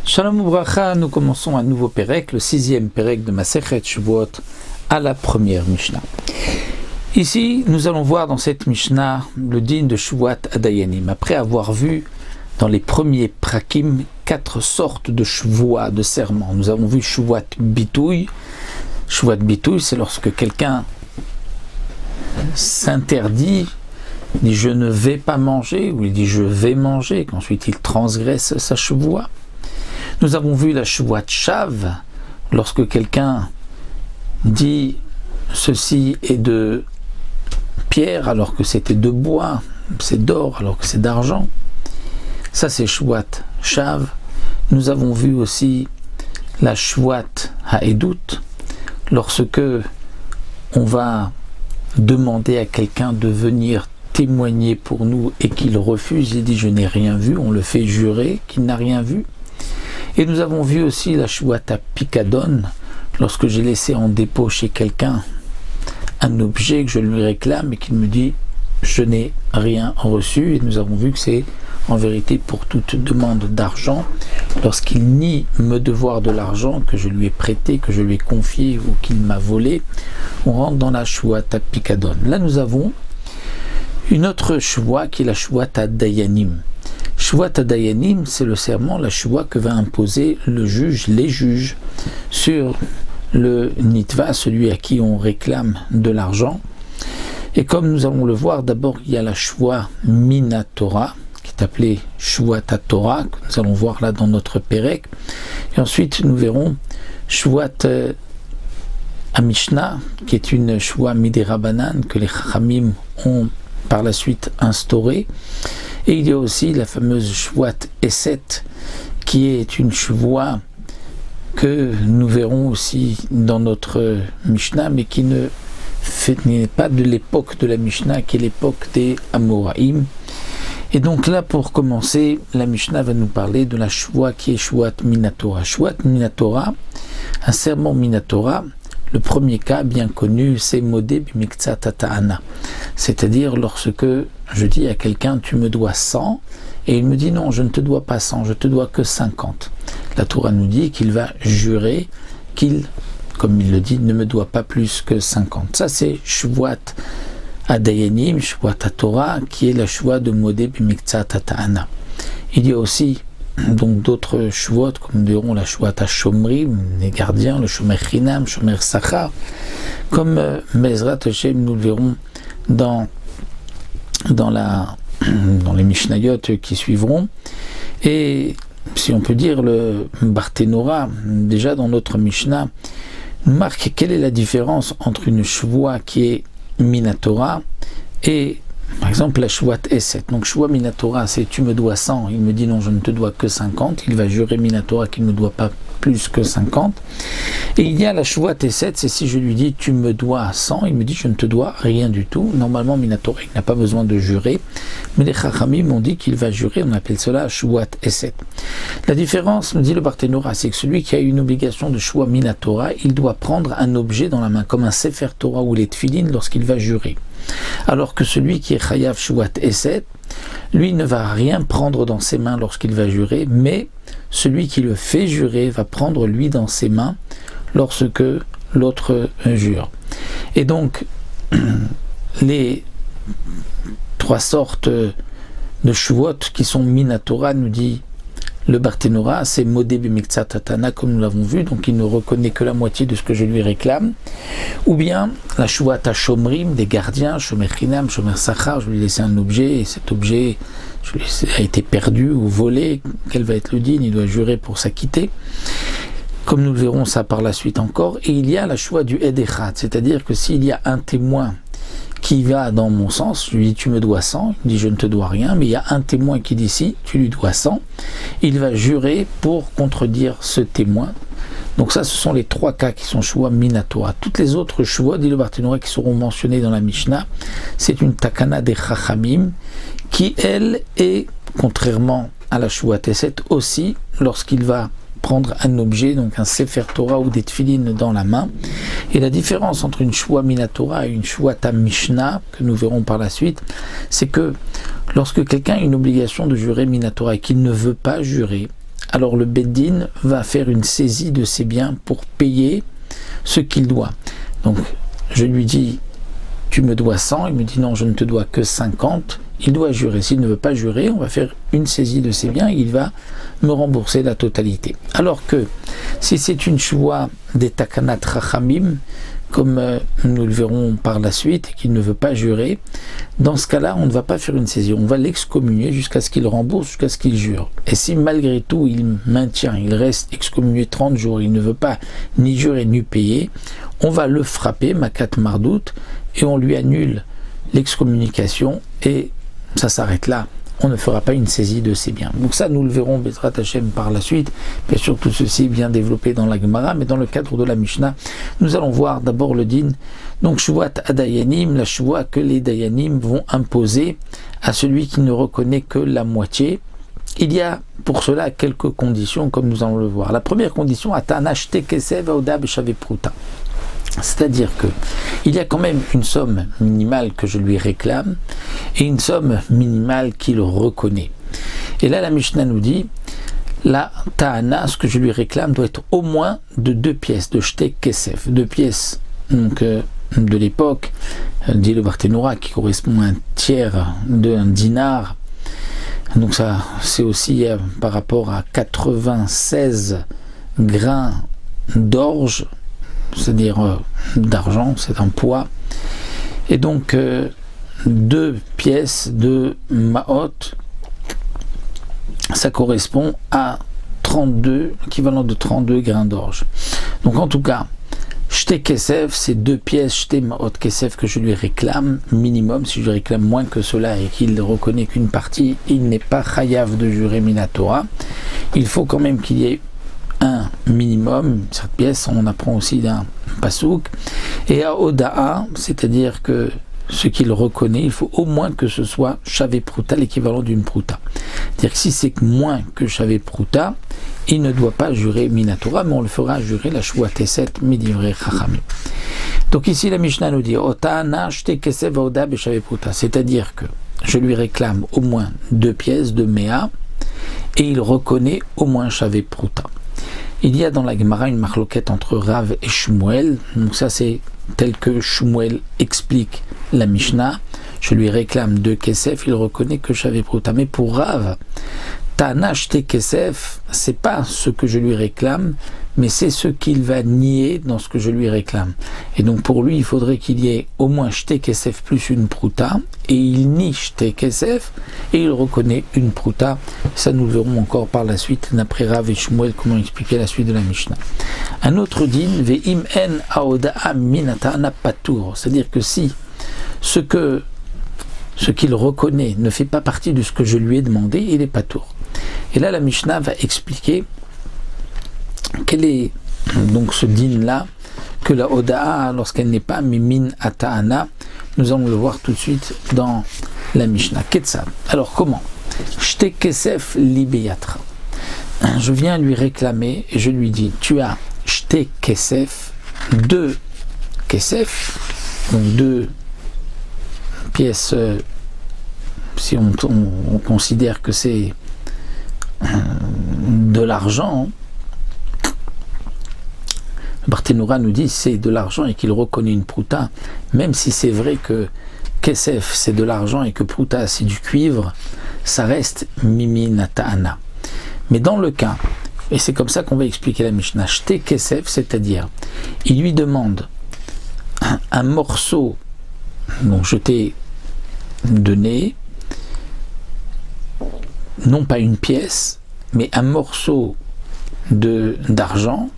Shalom Ubracha, nous commençons un nouveau Pérec, le 6e Pérec de Masechet Shavuot, à la première Mishnah. Ici, nous allons voir dans cette Mishnah le din de Shavuot Adayanim. Après avoir vu dans les premiers Prakim 4 sortes de Shavuot, de serments. Nous avons vu Shavuot Bitouy. Shavuot Bitouy, c'est lorsque quelqu'un s'interdit, dit je ne vais pas manger, ou il dit je vais manger, qu'ensuite il transgresse sa Shavuot. Nous avons vu la Shavuot Shav, lorsque quelqu'un dit ceci est de pierre alors que c'était de bois, c'est d'or alors que c'est d'argent. Ça c'est Shavuot Shav. Nous avons vu aussi la Shavuot Ha'edut, lorsque on va demander à quelqu'un de venir témoigner pour nous et qu'il refuse, il dit je n'ai rien vu, on le fait jurer qu'il n'a rien vu. Et nous avons vu aussi la Shavuot Pikadon, lorsque j'ai laissé en dépôt chez quelqu'un un objet que je lui réclame et qu'il me dit je n'ai rien reçu. Et nous avons vu que c'est en vérité pour toute demande d'argent, lorsqu'il nie me devoir de l'argent que je lui ai prêté, que je lui ai confié ou qu'il m'a volé, on rentre dans la Shavuot Pikadon. Là nous avons une autre Shavuot qui est la Shavuot Dayanim. Shavuot Dayanim, c'est le serment, la Shavuot que va imposer le juge, les juges, sur le Nitva, celui à qui on réclame de l'argent. Et comme nous allons le voir, d'abord il y a la Shavuot Minatora, qui est appelée Shavuot Torah, que nous allons voir là dans notre Pérec. Et ensuite nous verrons Shavuot Mishnah, qui est une Shavuot Midirabanan, que les Chachamim ont par la suite instaurée. Et il y a aussi la fameuse Shavuot Eset, qui est une Shavuot que nous verrons aussi dans notre Mishnah, mais qui n'est pas de l'époque de la Mishnah, qui est l'époque des Amoraïm. Et donc là, pour commencer, la Mishnah va nous parler de la Shavuot qui est Shavuot Minatora. Shavuot Minatora, un serment Minatora, le premier cas bien connu, c'est Modé Bimiktsat Ta'ana. C'est-à-dire lorsque je dis à quelqu'un tu me dois 100 et il me dit non, je ne te dois pas 100, je te dois que 50. La Torah nous dit qu'il va jurer qu'il, comme il le dit, ne me doit pas plus que 50. Ça c'est Shavuot Adayanim, Shavuot Torah, qui est la Shavuot de Modé Bimiktsat Ta'ana. Il y a aussi donc d'autres Shavuot, comme nous dirons la Shavuot HaShomrim, les gardiens, le Shomer Chinam, Shomer Sachar, comme Bezrat Hashem, nous le verrons dans les Mishnayot qui suivront. Et si on peut dire le Barthénora, déjà dans notre Mishnah, nous marque quelle est la différence entre une Shavuot qui est Minatora et par exemple la Shavuot Eset. Donc Shavuot Minatora, c'est tu me dois 100, il me dit non, je ne te dois que 50, il va jurer Minatora qu'il ne me doit pas plus que 50. Et il y a la Shavuot Eset, c'est si je lui dis tu me dois 100, il me dit je ne te dois rien du tout. Normalement Minatora, il n'a pas besoin de jurer, mais les Chachamim m'ont dit qu'il va jurer, on appelle cela Shavuot Eset. La différence, me dit le Barthénora, c'est que celui qui a une obligation de Shavuot Minatora, il doit prendre un objet dans la main, comme un Sefer Torah ou les Tfilin lorsqu'il va jurer. Alors que celui qui est Chayav Shavuot Eset, lui ne va rien prendre dans ses mains lorsqu'il va jurer, mais celui qui le fait jurer va prendre lui dans ses mains lorsque l'autre jure. Et donc, les 3 sortes de Shavuot qui sont Minatora, nous dit le Barthénora, c'est Modé Bimiktsat Ta'ana, comme nous l'avons vu, donc il ne reconnaît que la moitié de ce que je lui réclame. Ou bien la Shavuot HaShomrim, des gardiens, Shomer Chinam, Shomer Sachar, je lui ai laissé un objet, et cet objet a été perdu ou volé, quel va être le din, il doit jurer pour s'acquitter. Comme nous le verrons ça par la suite encore. Et il y a la Shavuot du Ed Echad, c'est-à-dire que s'il y a un témoin qui va dans mon sens, je lui dis tu me dois 100, il me dit je ne te dois rien, mais il y a un témoin qui dit si, tu lui dois 100, il va jurer pour contredire ce témoin. Donc ça, ce sont les 3 cas qui sont Shavuot Minatora. Toutes les autres Shavuot, dit le Barthénora, qui seront mentionnés dans la Mishnah, c'est une Takana des Chachamim, qui elle est, contrairement à la Shavuot Eset, aussi, lorsqu'il va prendre un objet, donc un Sefer Torah ou des Tfilines dans la main. Et la différence entre une Shua Minatora et une Shua Tam Mishnah, que nous verrons par la suite, c'est que lorsque quelqu'un a une obligation de jurer Minatora et qu'il ne veut pas jurer, alors le Beddin va faire une saisie de ses biens pour payer ce qu'il doit. Donc je lui dis, tu me dois 100, il me dit non, je ne te dois que 50, il doit jurer. S'il ne veut pas jurer, on va faire une saisie de ses biens et il va me rembourser la totalité. Alors que si c'est une choix des takanat rachamim, comme nous le verrons par la suite, et qu'il ne veut pas jurer, dans ce cas-là, on ne va pas faire une saisie, on va l'excommunier jusqu'à ce qu'il rembourse, jusqu'à ce qu'il jure. Et si malgré tout il maintient, il reste excommunié 30 jours, il ne veut pas ni jurer ni payer, on va le frapper, makat mardout, et on lui annule l'excommunication, et ça s'arrête là. On ne fera pas une saisie de ses biens. Donc ça, nous le verrons, Bezrat Hashem, par la suite. Bien sûr, tout ceci est bien développé dans la Gemara, mais dans le cadre de la Mishnah, nous allons voir d'abord le din. Donc, Shuvat Adayanim, la Shua que les Dayanim vont imposer à celui qui ne reconnaît que la moitié. Il y a pour cela quelques conditions, comme nous allons le voir. La première condition, Atana Shte Kesev Aoda Beshave Pruta. C'est-à-dire que il y a quand même une somme minimale que je lui réclame et une somme minimale qu'il reconnaît. Et là, la Mishnah nous dit, la ta'ana, ce que je lui réclame, doit être au moins de 2 pièces, de shtek kesef, 2 pièces donc, de l'époque, dit le Barthénoura, qui correspond à un tiers d'un dinar. Donc ça, c'est aussi par rapport à 96 grains d'orge, c'est-à-dire d'argent, c'est un poids, et donc 2 pièces de maot, ça correspond à 32, l'équivalent de 32 grains d'orge. Donc en tout cas, Shte Kesef, c'est 2 pièces Shte Maot Kesef que je lui réclame, minimum. Si je lui réclame moins que cela et qu'il ne reconnaît qu'une partie, il n'est pas chayav de jurer Minatora. Il faut quand même qu'il y ait un minimum, cette pièce, on apprend aussi d'un pasouk, et à Oda'a, c'est-à-dire que ce qu'il reconnaît, il faut au moins que ce soit Shavé Pruta, l'équivalent d'une Pruta. C'est-à-dire que si c'est moins que Shavé Pruta, il ne doit pas jurer Minatora, mais on le fera jurer la Shua Teset Midivre Chachami. Donc ici la Mishnah nous dit Ota'ana Shte Kesev Aoda Beshavé Pruta, c'est-à-dire que je lui réclame au moins 2 pièces de Méa, et il reconnaît au moins Shavé Pruta. Il y a dans la Gemara une marloquette entre Rav et Shmuel. Donc ça c'est tel que Shmuel explique la Mishnah. Je lui réclame 2 kesef, il reconnaît que Shavé Pruta. Mais pour Rav, Ta'ana Shte Kesef, c'est pas ce que je lui réclame, mais c'est ce qu'il va nier dans ce que je lui réclame. Et donc pour lui, il faudrait qu'il y ait au moins Shte Kesef plus une Pruta, et il nie Shte Kesef, et il reconnaît une Pruta. Ça nous le verrons encore par la suite, d'après Rav et Shmuel, comment expliquer la suite de la Mishnah. Un autre din, Ve'im en aoda'a minata'ana patour, c'est-à-dire que si ce qu'il reconnaît ne fait pas partie de ce que je lui ai demandé, il est patour. Et là, la Mishnah va expliquer quel est donc ce din-là, que la Oda'a, lorsqu'elle n'est pas Mimin Ata'ana, nous allons le voir tout de suite dans la Mishnah. Ketzad. Alors comment? Shte Kesef Libeyatra. Je viens lui réclamer et je lui dis, tu as Shte Kesef, 2 Kesef, donc 2 pièces, si on considère que c'est de l'argent, Barthénoura nous dit c'est de l'argent et qu'il reconnaît une pruta, même si c'est vrai que kesef c'est de l'argent et que pruta c'est du cuivre, ça reste mimin ta'ana. Mais dans le cas, et c'est comme ça qu'on va expliquer la Mishnah, shte kesef, c'est-à-dire il lui demande un morceau dont je t'ai donné, non pas une pièce, mais un morceau d'argent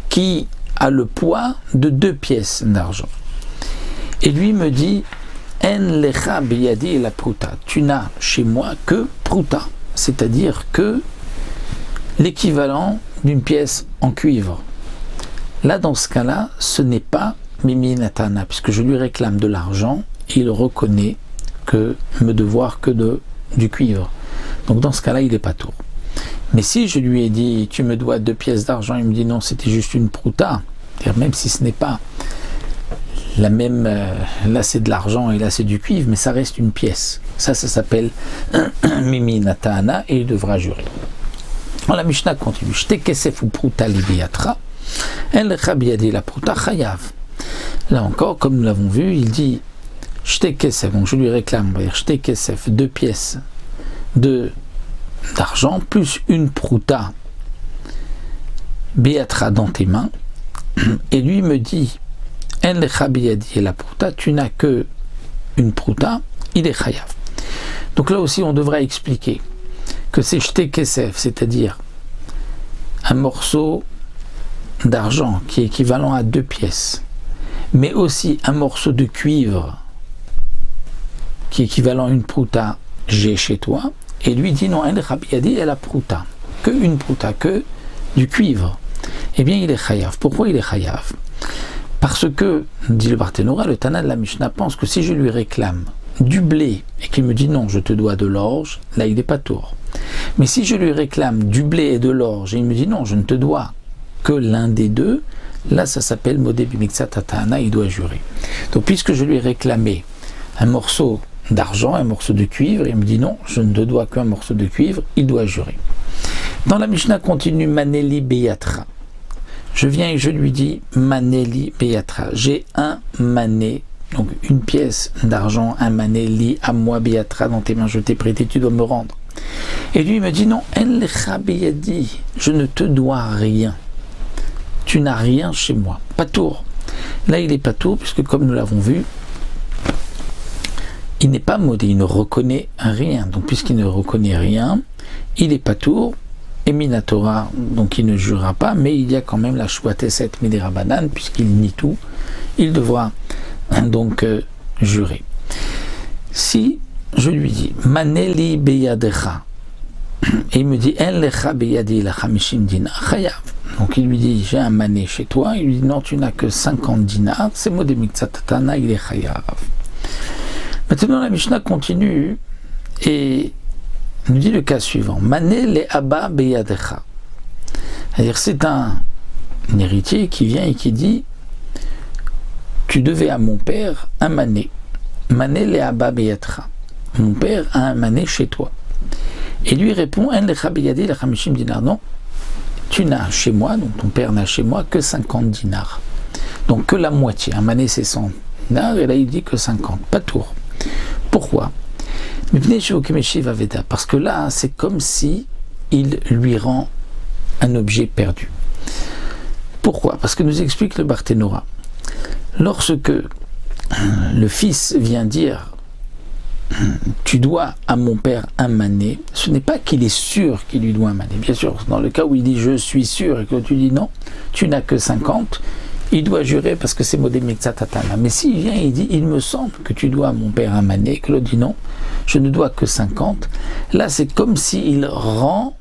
qui a le poids de 2 pièces d'argent. Et lui me dit, En lecha biyadi la pruta. Tu n'as chez moi que pruta, c'est-à-dire que l'équivalent d'une pièce en cuivre. Là, dans ce cas-là, ce n'est pas Mimi Natana, puisque je lui réclame de l'argent et il reconnaît que me devoir que du cuivre. Donc dans ce cas-là, il n'est pas tour. Mais si je lui ai dit, tu me dois 2 pièces d'argent, il me dit non, c'était juste une prouta, c'est-à-dire même si ce n'est pas la même, là c'est de l'argent et là c'est du cuivre, mais ça reste une pièce. Ça s'appelle Mimi Natana et il devra jurer. La Mishnah continue. Shte kesef ou prouta libiyatra, el lecha biyadi la prouta chayav. Là encore, comme nous l'avons vu, il dit Shte kesef, donc je lui réclame, on va dire Shte kesef, 2 pièces d'argent plus une prouta biyatra dans tes mains, et lui me dit En lecha biyadi la prouta, tu n'as que une prouta, il est chayav. Donc là aussi, on devrait expliquer que c'est shte kesef, c'est-à-dire un morceau d'argent qui est équivalent à 2 pièces, mais aussi un morceau de cuivre qui est équivalent à une prouta, j'ai chez toi, et lui dit non, el rabiyadi et la prouta, que une prouta, que du cuivre, eh bien il est chayav. Pourquoi il est chayav? Parce que, dit le Barthénora, le Tana de la Mishnah pense que si je lui réclame du blé et qu'il me dit non, je te dois de l'orge, là il n'est pas tour. Mais si je lui réclame du blé et de l'orge et il me dit non, je ne te dois que l'un des deux, là ça s'appelle modé bimixat atana, il doit jurer. Donc puisque je lui ai réclamé un morceau d'argent, un morceau de cuivre, et il me dit non, je ne te dois qu'un morceau de cuivre, il doit jurer. Dans la Mishnah continue Maneli Beyatra. Je viens et je lui dis Maneli Beyatra. J'ai un mané, donc une pièce d'argent, un mané li à moi Beyatra dans tes mains, je t'ai prêté, tu dois me rendre. Et lui il me dit non, en lecha beyadi, je ne te dois rien. Tu n'as rien chez moi. Patour. Là il est patour puisque comme nous l'avons vu, il n'est pas maudit, il ne reconnaît rien. Donc puisqu'il ne reconnaît rien, il est patour. Et Minatora, donc il ne jurera pas, mais il y a quand même la Shouateset Midirabanan, puisqu'il nie tout, il devra donc jurer. Si je lui dis Maneli Beyadecha, et il me dit En lecha beyadi la chamishim dinar chayav. Donc il lui dit j'ai un mané chez toi, il lui dit non, tu n'as que 50 dinars, c'est modé miktsatana, il est chayav. Maintenant la Mishnah continue et nous dit le cas suivant Mané le abba beyadecha. C'est-à-dire c'est un héritier qui vient et qui dit tu devais à mon père un mané. Mané le abba beyadecha. Mon père a un mané chez toi. Et lui répond En lecha beyadi la chamishim dinar. Non, tu n'as chez moi, donc ton père n'a chez moi que 50 dinars. Donc que la moitié. Un mané c'est 100 dinars et là il dit que 50. Pas tour. Pourquoi? Parce que là, c'est comme si il lui rend un objet perdu. Pourquoi? Parce que nous explique le Barthénora. Lorsque le fils vient dire tu dois à mon père un mané, ce n'est pas qu'il est sûr qu'il lui doit un mané. Bien sûr, dans le cas où il dit je suis sûr et que tu dis non, tu n'as que 50, il doit jurer parce que c'est modé miktsatana. Mais s'il vient et il dit il me semble que tu dois à mon père un mané, et que l'autre dit non, je ne dois que 50, là c'est comme s'il rend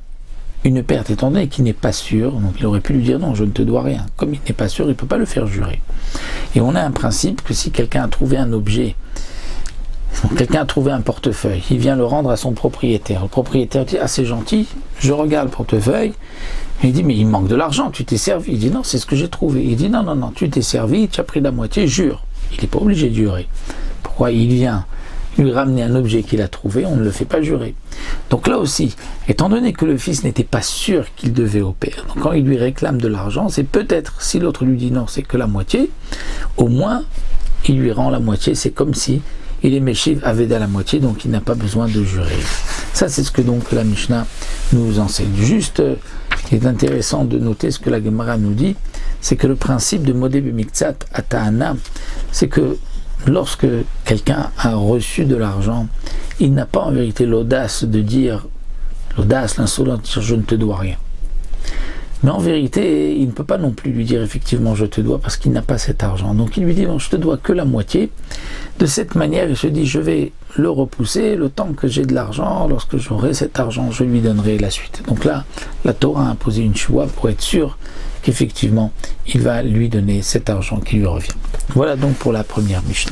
une perte, étant donné qu'il n'est pas sûr, donc il aurait pu lui dire non, je ne te dois rien. Comme il n'est pas sûr, il ne peut pas le faire jurer. Et on a un principe que si quelqu'un a trouvé un objet, quelqu'un a trouvé un portefeuille, il vient le rendre à son propriétaire. Le propriétaire dit ah c'est gentil, je regarde le portefeuille. Il dit mais il manque de l'argent, tu t'es servi. Il dit non, c'est ce que j'ai trouvé. Il dit non, tu t'es servi, tu as pris la moitié, jure. Il n'est pas obligé de jurer. Pourquoi? Il vient lui ramener un objet qu'il a trouvé, on ne le fait pas jurer. Donc là aussi, étant donné que le fils n'était pas sûr qu'il devait au père, donc quand il lui réclame de l'argent, c'est peut-être, si l'autre lui dit non, c'est que la moitié, au moins il lui rend la moitié, c'est comme si il est Meshiv avait à la moitié, donc il n'a pas besoin de jurer. Ça, c'est ce que donc la Mishnah nous enseigne. Juste, il est intéressant de noter ce que la Gemara nous dit, c'est que le principe de Modé B'Miktsat Ata'ana, c'est que lorsque quelqu'un a reçu de l'argent, il n'a pas en vérité l'audace de dire, l'insolence de dire je ne te dois rien. Mais en vérité, il ne peut pas non plus lui dire effectivement je te dois parce qu'il n'a pas cet argent. Donc il lui dit bon, je te dois que la moitié. De cette manière, il se dit je vais le repousser le temps que j'ai de l'argent. Lorsque j'aurai cet argent, je lui donnerai la suite. Donc là, la Torah a imposé une choua pour être sûr qu'effectivement, il va lui donner cet argent qui lui revient. Voilà donc pour la première Mishnah.